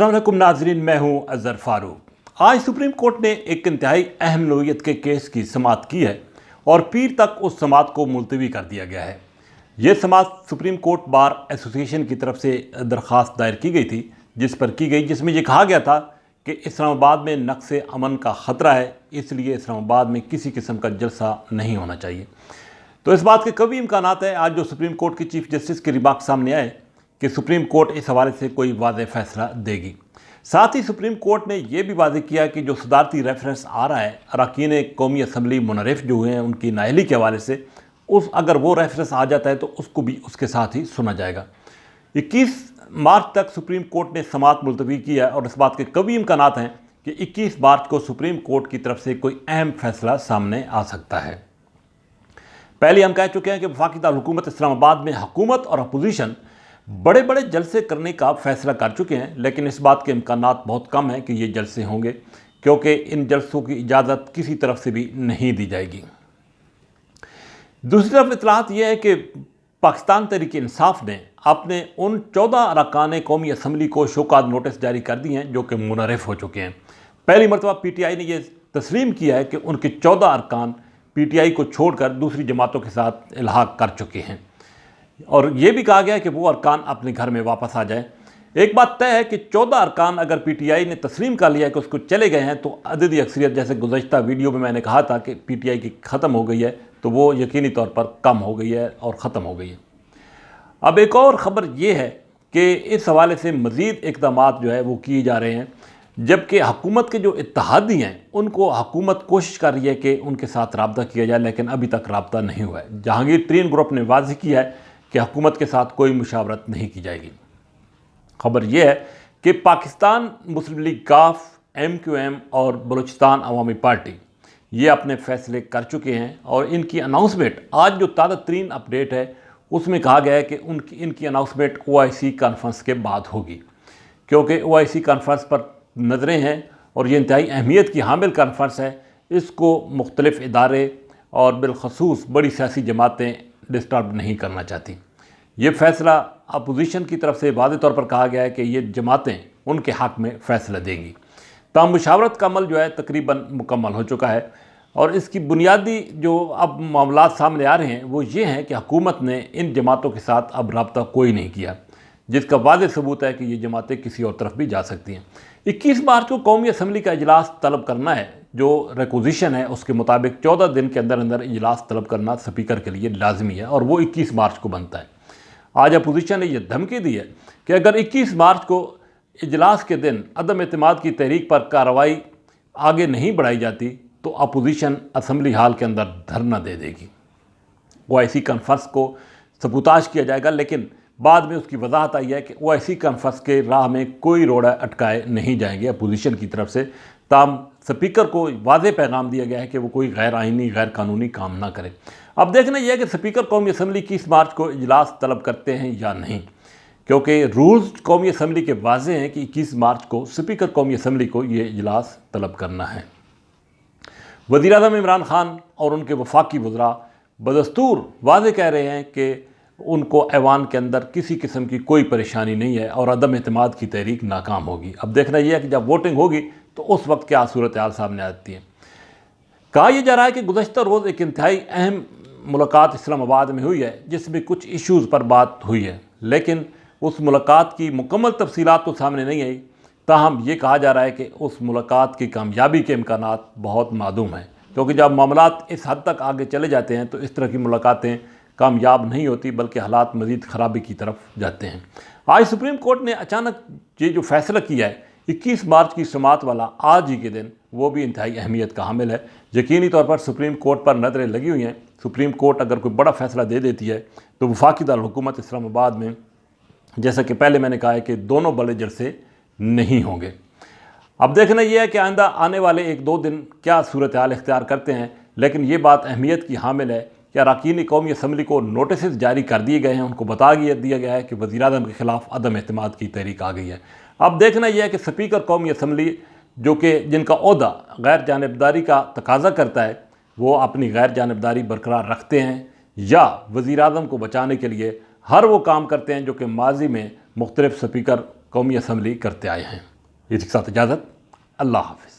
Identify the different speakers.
Speaker 1: अस्सलाम वालेकुम नाजरीन, मैं हूं अजहर फारूक। आज सुप्रीम कोर्ट ने एक इंतहाई अहम नौइयत के केस की समाअत की है और पीर तक उस समाअत को मुलतवी कर दिया गया है। यह समाअत सुप्रीम कोर्ट बार एसोसिएशन की तरफ से दरख्वास्त दायर की गई थी, जिसमें यह कहा गया था कि इस्लामाबाद में नक्स अमन का ख़तरा है, इसलिए इस्लामाबाद में किसी किस्म का जलसा नहीं होना चाहिए। तो इस बात के कभी इम्कान है आज जो सुप्रीम कोर्ट की चीफ जस्टिस के रिमार्क सामने आए कि सुप्रीम कोर्ट इस हवाले से कोई वाज़ेह फैसला देगी। साथ ही सुप्रीम कोर्ट ने यह भी वाज़ेह किया कि जो सदारती रेफरेंस आ रहा है अरकान कौमी असम्बली मुनरिफ जो हुए हैं उनकी नाअहली के हवाले से, अगर वो रेफरेंस आ जाता है तो उसको भी उसके साथ ही सुना जाएगा। 21 मार्च तक सुप्रीम कोर्ट ने समाअत मुलतवी किया है और इस बात के कभी इम्कान हैं कि 21 मार्च को सुप्रीम कोर्ट की तरफ से कोई अहम फैसला सामने आ सकता है। पहले हम कह चुके हैं कि वफाकी दारुल-हुकूमत इस्लामाबाद में हुकूमत और अपोजिशन बड़े बड़े जलसे करने का फैसला कर चुके हैं, लेकिन इस बात के इम्कानात बहुत कम हैं कि ये जलसे होंगे, क्योंकि इन जलसों की इजाज़त किसी तरफ से भी नहीं दी जाएगी। दूसरी तरफ इतलात यह है कि पाकिस्तान तहरीक इंसाफ ने अपने उन 14 अरकान कौमी असम्बली को शोकाज नोटिस जारी कर दिए हैं जो कि मुनरिफ हो चुके हैं। पहली मरतबा PTI ने यह तस्लीम किया है कि उनके 14 अरकान PTI को छोड़कर दूसरी जमातों के साथ इल्हाक कर चुके हैं और यह भी कहा गया है कि वो अरकान अपने घर में वापस आ जाएं। एक बात तय है कि 14 अरकान अगर PTI ने तस्लीम कर लिया है कि उसको चले गए हैं तो अददी अक्सरियत, जैसे गुज़श्ता वीडियो में मैंने कहा था कि PTI की ख़त्म हो गई है, तो वो यकीनी तौर पर कम हो गई है और ख़त्म हो गई है। अब एक और ख़बर ये है कि इस हवाले से मज़ीद इक़दामात जो है वो किए जा रहे हैं, जबकि हुकूमत के जो इत्तेहादी हैं उनको हुकूमत कोशिश कर रही है कि उनके साथ रब्ता किया जाए, लेकिन अभी तक रब्ता नहीं हुआ है। जहांगीर तरीन ग्रुप ने वाज़ेह किया है कि हुकूमत के साथ कोई मुशावरत नहीं की जाएगी। खबर यह है कि पाकिस्तान मुस्लिम लीग काफ, MQM और बलूचिस्तान अवामी पार्टी ये अपने फैसले कर चुके हैं और इनकी अनाउंसमेंट आज जो ताज़ा तरीन अपडेट है उसमें कहा गया है कि इनकी अनाउंसमेंट OIC कॉन्फ्रेंस के बाद होगी, क्योंकि OIC कॉन्फ्रेंस पर नज़रें हैं और ये इंतहाई अहमियत की हामिल कॉन्फ्रेंस है। इसको मुख्तलिफ़ इदारे और बिलखसूस बड़ी सियासी जमातें डिस्टर्ब नहीं करना चाहती। ये फ़ैसला अपोजिशन की तरफ से वाज़ेह तौर पर कहा गया है कि ये जमातें उनके हक़ में फ़ैसला देंगी। ताम मुशावरत का अमल जो है तकरीबन मुकम्मल हो चुका है और इसकी बुनियादी जो अब मामलात सामने आ रहे हैं वो ये हैं कि हुकूमत ने इन जमातों के साथ अब रब्ता कोई नहीं किया, जिसका वाज़ेह सबूत है कि ये जमातें किसी और तरफ भी जा सकती हैं। 21 मार्च को कौमी असम्बली का इजलास तलब करना है। जो रिक्विजिशन है उसके मुताबिक 14 दिन के अंदर अंदर इजलास तलब करना स्पीकर के लिए लाजमी है और वो 21 मार्च को बनता है। आज अपोजिशन ने यह धमकी दी है कि अगर 21 मार्च को इजलास के दिन अदम एतमाद की तहरीक पर कार्रवाई आगे नहीं बढ़ाई जाती तो अपोजिशन असम्बली हाल के अंदर धरना दे देगी। OIC कॉन्फ्रेंस को सबूताज किया जाएगा, लेकिन बाद में उसकी वजाहत आई है कि OIC कॉन्फ्रेंस के राह में कोई रोड़ा अटकाए नहीं जाएंगे अपोजिशन की तरफ से। ताम स्पीकर को वाज़ेह पैगाम दिया गया है कि वो कोई गैर आइनी गैर कानूनी काम ना करे। अब देखना यह है कि स्पीकर कौमी असम्बली 21 मार्च को इजलास तलब करते हैं या नहीं, क्योंकि रूल्स कौमी असम्बली के वाज़ेह हैं कि 21 मार्च को स्पीकर कौमी असम्बली को ये इजलास तलब करना है। वज़ीर-ए-आज़म इमरान खान और उनके वफाकी वज़रा बदस्तूर वाज़ेह कह रहे हैं कि उनको ऐवान के अंदर किसी किस्म की कोई परेशानी नहीं है और अदम एतमाद की तहरीक नाकाम होगी। अब देखना यह है कि जब वोटिंग होगी तो उस वक्त क्या सूरत हाल सामने आती है। कहा यह जा रहा है कि गुज़श्ता रोज़ एक इंतहाई अहम मुलाकात इस्लामाबाद में हुई है जिसमें कुछ इश्यूज़ पर बात हुई है, लेकिन उस मुलाकात की मुकम्मल तफसीलात तो सामने नहीं आई। ताहम ये कहा जा रहा है कि उस मुलाकात की कामयाबी के इम्कानात बहुत मादूम हैं, क्योंकि जब मामलात इस हद तक आगे चले जाते हैं तो इस तरह की मुलाकातें कामयाब नहीं होती बल्कि हालात मज़ीद ख़राबी की तरफ जाते हैं। आज सुप्रीम कोर्ट ने अचानक ये जो फ़ैसला किया है 21 मार्च की समाअत वाला आज ही के दिन, वो भी इंतहाई अहमियत का हामिल है। यकीनी तौर पर सुप्रीम कोर्ट पर नज़रें लगी हुई हैं। सुप्रीम कोर्ट अगर कोई बड़ा फ़ैसला दे देती है तो वफाकी दारुल-हुकूमत इस्लामाबाद में, जैसा कि पहले मैंने कहा है कि दोनों बड़े जलसे नहीं होंगे। अब देखना यह है कि आइंदा आने वाले 1-2 दिन क्या सूरत हाल इख्तियार करते हैं, लेकिन ये बात अहमियत की हामिल है कि अरकान कौमी असम्बली को नोटिस जारी कर दिए गए हैं, उनको बता दिया गया है कि वज़ीर-ए-आज़म के ख़िलाफ़ अदम एतमाद की तहरीक आ गई है। अब देखना यह है कि स्पीकर कौमी असम्बली जो कि जिनका ओहदा गैर जानिबदारी का तकाजा करता है, वो अपनी गैर जानिबदारी बरकरार रखते हैं या वज़ीर-ए-आज़म को बचाने के लिए हर वो काम करते हैं जो कि माजी में मुख्तलिफ स्पीकर कौमी असम्बली करते आए हैं। इसके साथ इजाज़त, अल्लाह हाफ़िज़।